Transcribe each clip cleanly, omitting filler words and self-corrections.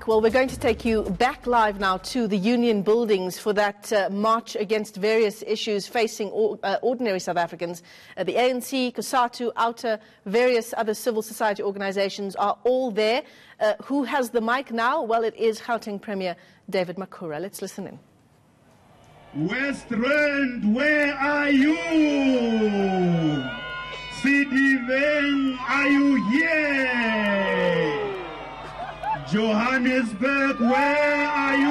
Well, we're going to take you back live now to the Union buildings for that march against various issues facing ordinary South Africans. The ANC, Cosatu, OUTA, various other civil society organizations are all there. Who has the mic now? Well, it is Gauteng Premier David Makhura. Let's listen in. West Rand, where are you? Sidiveng, are you here? Johannesburg, where are you?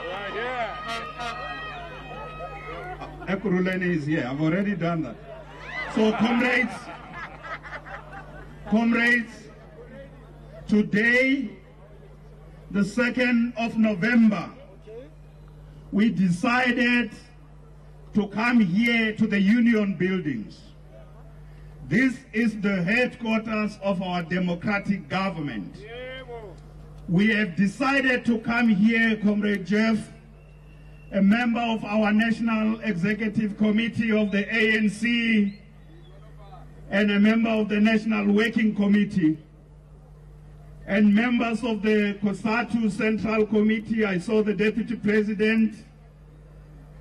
Right here. Ekurhuleni is here. I've already done that. So, comrades, today, the 2nd of November, we decided to come here to the Union buildings. This is the headquarters of our democratic government. We have decided to come here, Comrade Jeff, a member of our National Executive Committee of the ANC and a member of the National Working Committee, and members of the Cosatu Central Committee. I saw the Deputy President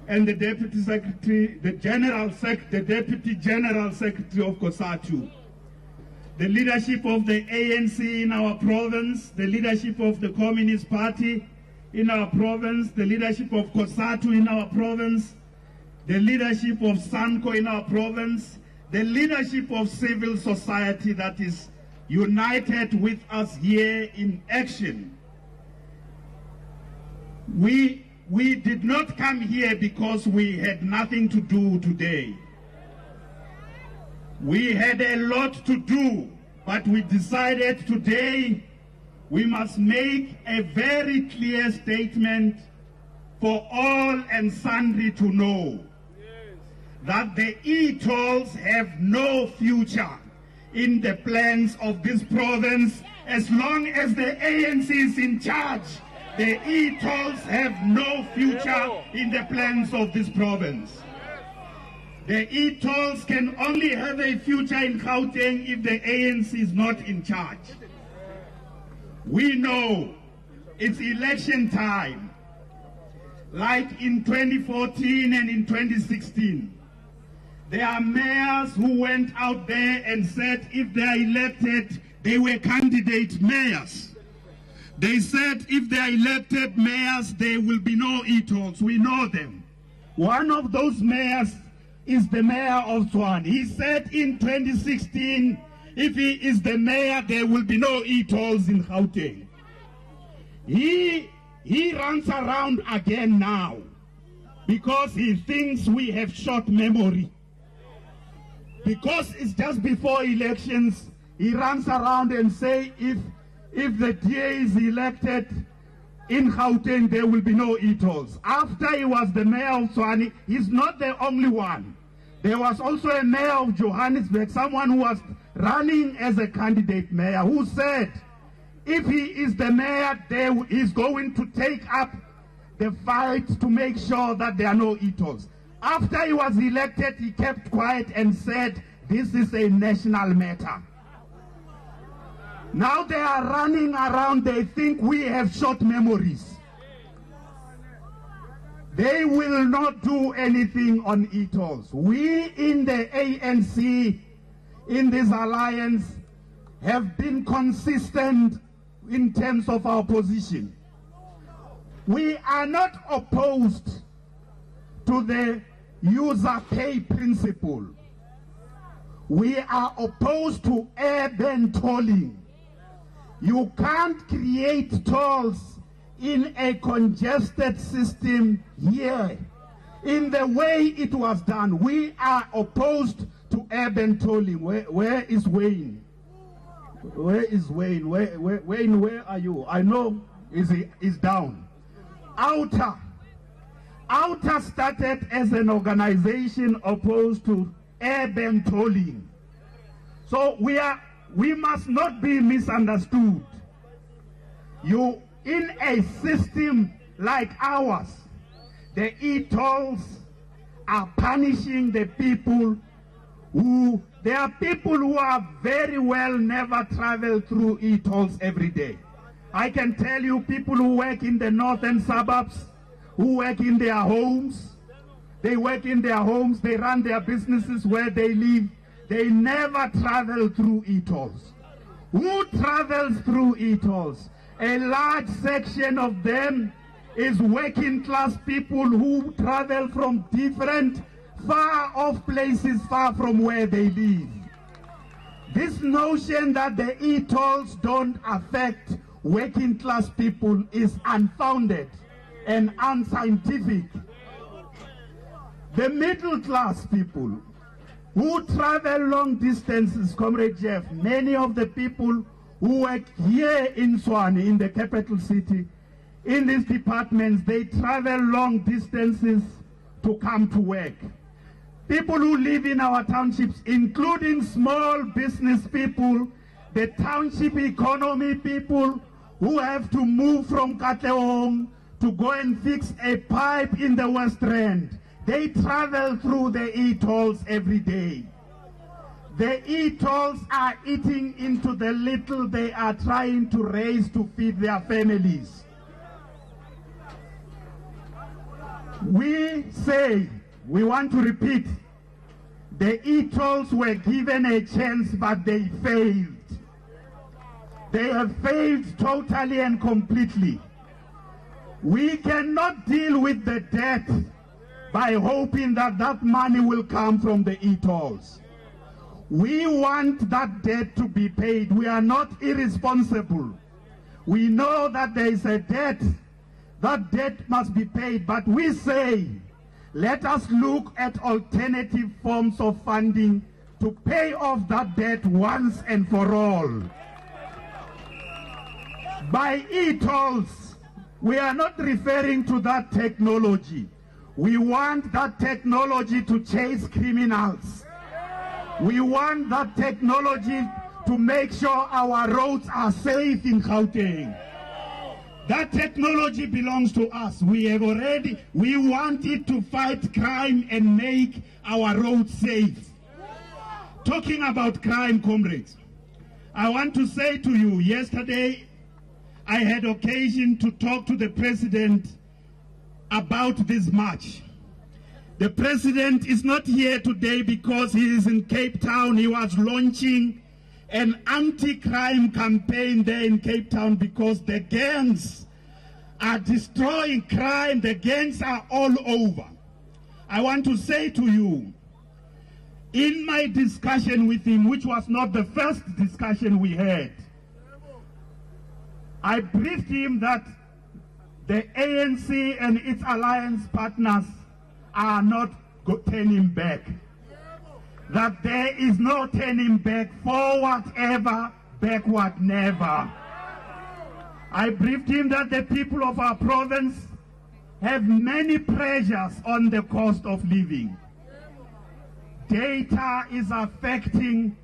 and the Deputy Secretary, the Deputy General Secretary of Cosatu, the leadership of the ANC in our province, the leadership of the Communist Party in our province, the leadership of Cosatu in our province, the leadership of SANCO in our province, the leadership of civil society that is united with us here in action. We did not come here because we had nothing to do today. We had a lot to do, but we decided today we must make a very clear statement for all and sundry to know that the e-tolls have no future in the plans of this province. As long as the ANC is in charge, the e-tolls have no future in the plans of this province. The e-tolls can only have a future in Gauteng if the ANC is not in charge. We know it's election time, like in 2014 and in 2016. There are mayors who went out there and said if they are elected, they were candidate mayors. They said if they are elected mayors, there will be no e-tolls. We know them. One of those mayors is the mayor of Tshwane. He said in 2016, if he is the mayor, there will be no e-tolls in Gauteng. He runs around again now because he thinks we have short memory. Because it's just before elections, he runs around and say if the DA is elected in Gauteng, there will be no e-tolls. After he was the mayor of Tshwane, he's not the only one. There was also a mayor of Johannesburg, someone who was running as a candidate mayor, who said if he is the mayor, he's going to take up the fight to make sure that there are no e-tolls. After he was elected, he kept quiet and said, this is a national matter. Now they are running around, they think we have short memories. They will not do anything on e-tolls. We in the ANC, in this alliance, have been consistent in terms of our position. We are not opposed to the user pay principle. We are opposed to urban tolling. You can't create tolls in a congested system here in the way it was done. We are opposed to urban tolling. Where is Wayne? Where is Wayne? Wayne, where are you? I know he's down. OUTA started as an organization opposed to urban tolling. So we must not be misunderstood. You, in a system like ours, the e-tolls are punishing the people who There are people who are very well never travel through e-tolls every day. I can tell you people who work in the northern suburbs, who work in their homes, they work in their homes, they run their businesses where they live, they never travel through e-tolls. Who travels through e-tolls? A large section of them is working class people who travel from different far off places, far from where they live. This notion that the e-tolls don't affect working class people is unfounded and unscientific. The middle class people who travel long distances, Comrade Jeff, many of the people who work here in Tshwane, in the capital city, in these departments, they travel long distances to come to work. People who live in our townships, including small business people, the township economy people who have to move from Katlehong to go and fix a pipe in the West Rand, they travel through the e-tolls every day. The e-tolls are eating into the little they are trying to raise to feed their families. We say, we want to repeat, the e-tolls were given a chance, but they failed. They have failed totally and completely. We cannot deal with the debt by hoping that that money will come from the e-tolls. We want that debt to be paid. We are not irresponsible. We know that there is a debt. That debt must be paid. But we say, let us look at alternative forms of funding to pay off that debt once and for all. By e-tolls, we are not referring to that technology. We want that technology to chase criminals. We want that technology to make sure our roads are safe in Gauteng. That technology belongs to us. We want it to fight crime and make our roads safe. Talking about crime, comrades, I want to say to you, yesterday I had occasion to talk to the president about this march. The president is not here today because he is in Cape Town. He was launching an anti-crime campaign there in Cape Town because the gangs are destroying crime. The gangs are all over. I want to say to you, in my discussion with him, which was not the first discussion we had, I briefed him that the ANC and its alliance partners are not turning back. That there is no turning back, forward ever, backward never. I briefed him that the people of our province have many pressures on the cost of living. Data is affecting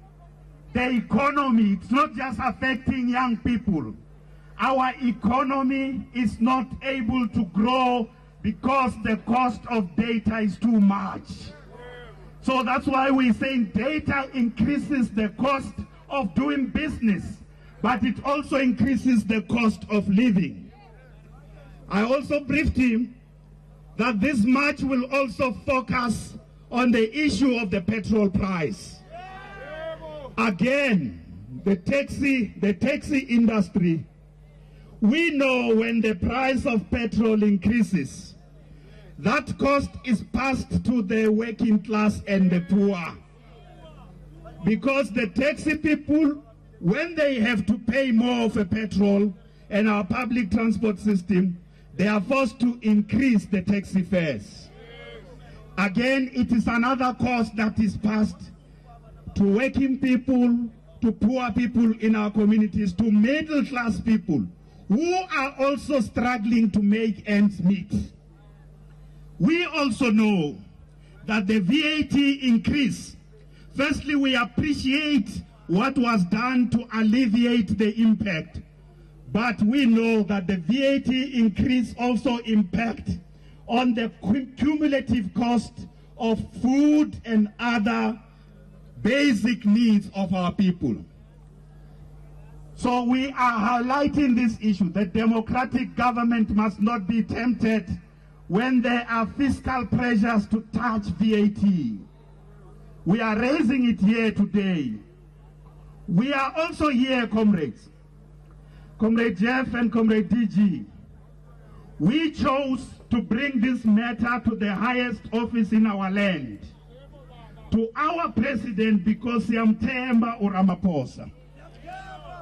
the economy. It's not just affecting young people. Our economy is not able to grow because the cost of data is too much. So that's why we're saying data increases the cost of doing business, but it also increases the cost of living. I also briefed him that this march will also focus on the issue of the petrol price. Again, the taxi industry, we know when the price of petrol increases, that cost is passed to the working class and the poor. Because the taxi people, when they have to pay more of a petrol and our public transport system, they are forced to increase the taxi fares. Again, it is another cost that is passed to working people, to poor people in our communities, to middle class people who are also struggling to make ends meet. We also know that the VAT increase, firstly, we appreciate what was done to alleviate the impact, but we know that the VAT increase also impact on the cumulative cost of food and other basic needs of our people. So we are highlighting this issue. The democratic government must not be tempted when there are fiscal pressures to touch VAT. We are raising it here today. We are also here, comrades. Comrade Jeff and Comrade DG. We chose to bring this matter to the highest office in our land, to our president, because siyamthemba uRamaphosa.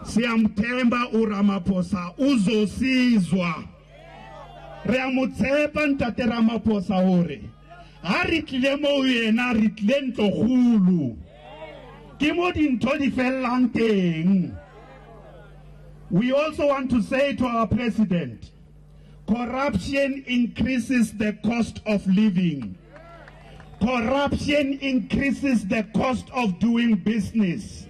Siyamthemba uRamaphosa uzosizwa. Reamutsepa ntate Ramaphosa hore. Hari tlemo yena re tlento khulu. Ke mo dintho di fellang teng. We also want to say to our president, corruption increases the cost of living. Corruption increases the cost of doing business.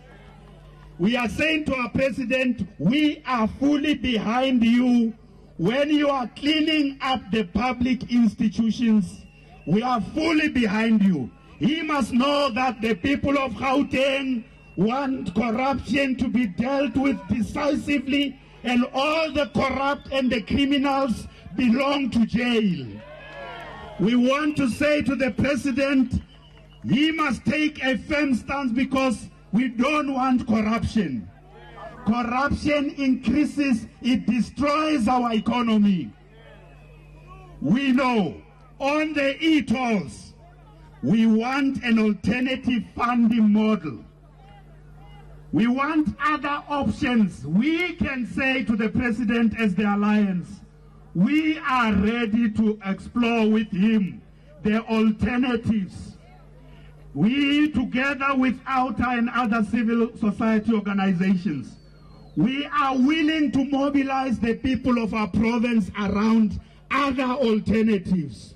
We are saying to our president, we are fully behind you when you are cleaning up the public institutions. We are fully behind you. He must know that the people of Gauteng want corruption to be dealt with decisively, and all the corrupt and the criminals belong to jail. We want to say to the president, he must take a firm stance, because we don't want corruption. Corruption increases, it destroys our economy. We know on the e-tolls, we want an alternative funding model. We want other options. We can say to the president as the alliance, we are ready to explore with him the alternatives. We, together with ANCA and other civil society organizations, we are willing to mobilize the people of our province around other alternatives.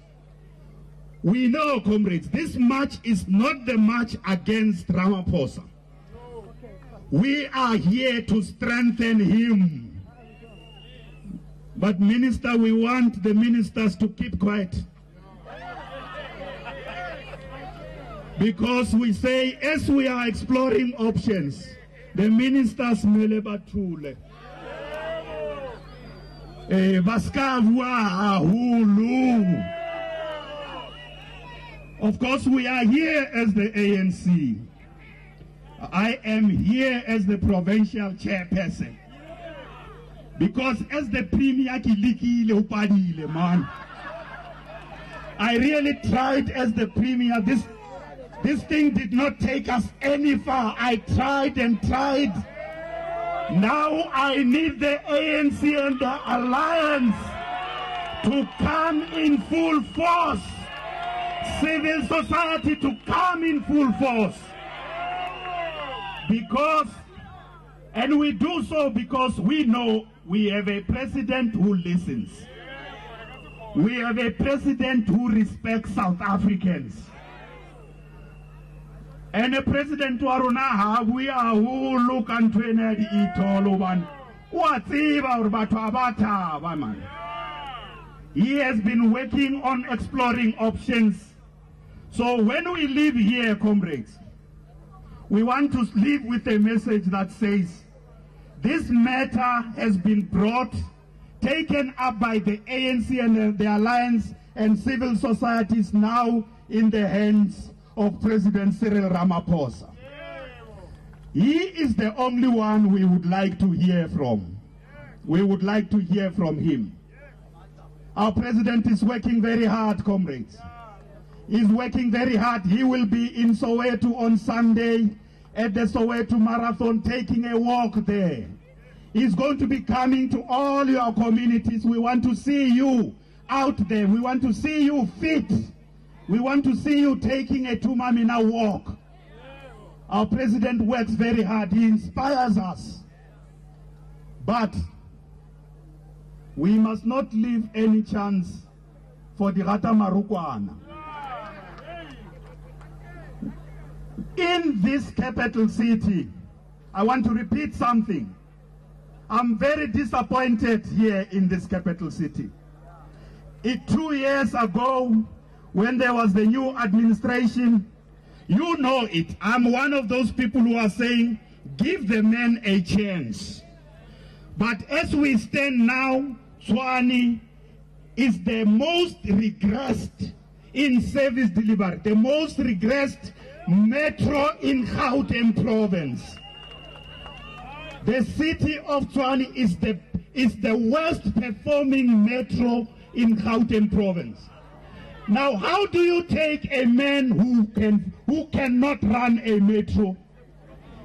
We know, comrades, this march is not the march against Ramaphosa. We are here to strengthen him. But Minister, we want the ministers to keep quiet. Because we say, as we are exploring options, the ministers mele bathule. Of course, we are here as the ANC. I am here as the provincial chairperson. Because as the premier man, I really tried as the premier. This thing did not take us any far. I tried and tried. Now I need the ANC and the alliance to come in full force. Civil society to come in full force. Because, and we do so because we know we have a president who listens. We have a president who respects South Africans. And a president Warunaha, we are who look and train at it all over. What's man? He has been working on exploring options. So when we leave here, comrades, we want to leave with a message that says, this matter has been brought, taken up by the ANC and the Alliance and civil societies now in the hands of President Cyril Ramaphosa. He is the only one we would like to hear from. We would like to hear from him. Our president is working very hard, comrades. He's working very hard. He will be in Soweto on Sunday at the Soweto Marathon, taking a walk there. He's going to be coming to all your communities. We want to see you out there. We want to see you fit. We want to see you taking a Tumamina walk. Our president works very hard. He inspires us. But we must not leave any chance for the Rata Marukwana. In this capital city, I want to repeat something. I'm very disappointed here in this capital city. 2 years ago, when there was the new administration, You know it. I'm one of those people who are saying, give the man a chance. But as we stand now, Tshwane is the most regressed in service delivery, the most regressed metro in Gauteng province. The city of Tshwane is the worst performing metro in Gauteng province. Now, how do you take a man who cannot run a metro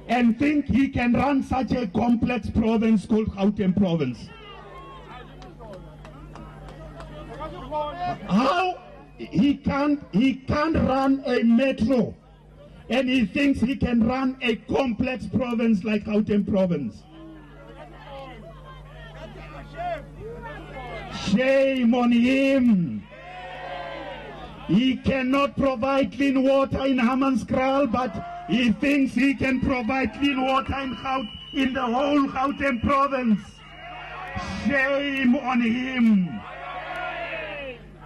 and think he can run such a complex province called Gauteng province? How he can't run a metro and he thinks he can run a complex province like Gauteng province? Shame on him. He cannot provide clean water in Hammanskraal, but he thinks he can provide clean water in the whole Gauteng province. Shame on him.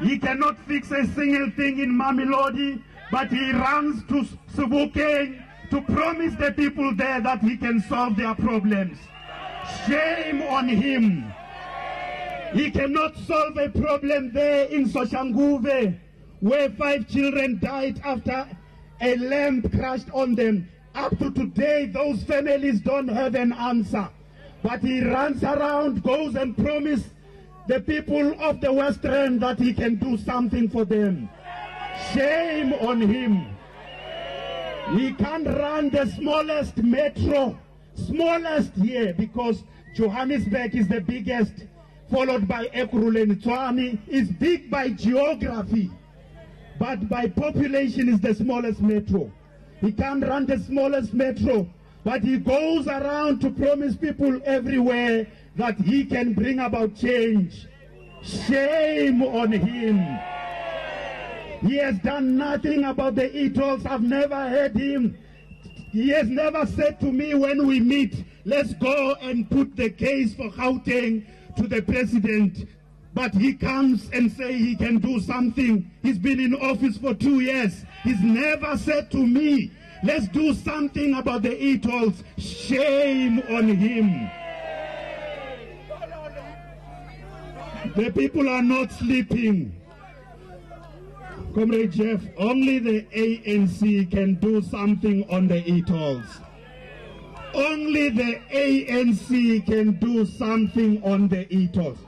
He cannot fix a single thing in Mamelodi, but he runs to Sebokeng to promise the people there that he can solve their problems. Shame on him. He cannot solve a problem there in Soshanguve, where 5 children died after a lamp crashed on them. Up to today, those families don't have an answer. But he runs around, goes and promises the people of the West End that he can do something for them. Shame on him. He can't run the smallest metro, smallest here, because Johannesburg is the biggest, followed by Ekurhuleni. Tshwane is big by geography, but by population is the smallest metro. He can't run the smallest metro, but he goes around to promise people everywhere that he can bring about change. Shame on him. He has done nothing about the e-tolls. I've never heard him. He has never said to me when we meet, let's go and put the case for Gauteng to the president. But he comes and says he can do something. He's been in office for 2 years. He's never said to me, let's do something about the e-tolls. Shame on him. The people are not sleeping. Comrade Jeff, only the ANC can do something on the e-tolls. Only the ANC can do something on the e-tolls.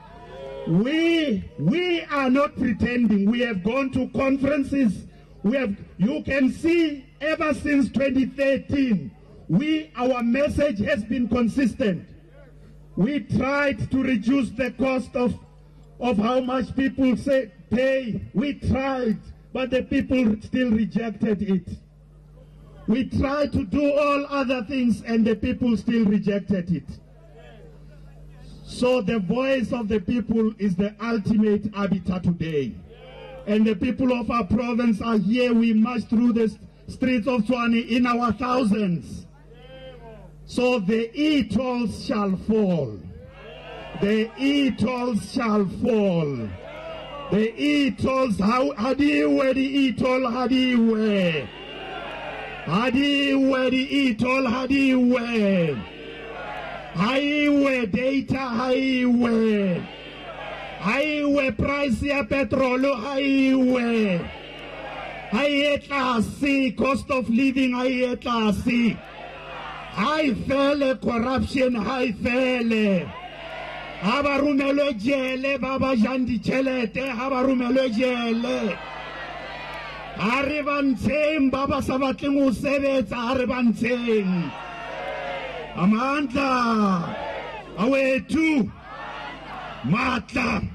We are not pretending. We have gone to conferences. You can see ever since 2013, our message has been consistent. We tried to reduce the cost of how much people pay. We tried, but the people still rejected it. We tried to do all other things and the people still rejected it. So the voice of the people is the ultimate arbiter today. And the people of our province are here. We march through the streets of Tshwane in our thousands. So the e-tolls shall fall. The e-tolls shall fall. The e-tolls, hadiwe the e-toll, hadiwe. Hadiwe the e-toll, hadiwe. Highway data, highway. Highway price ya petrol, highway. High class, cost of living, high class. High fele, corruption, high fele. Habarumelo jele, baba jandi chelete, habarumelo jele. Haribantseng, baba sabatling usebetsa, haribantseng. Amandla, awethu, matla.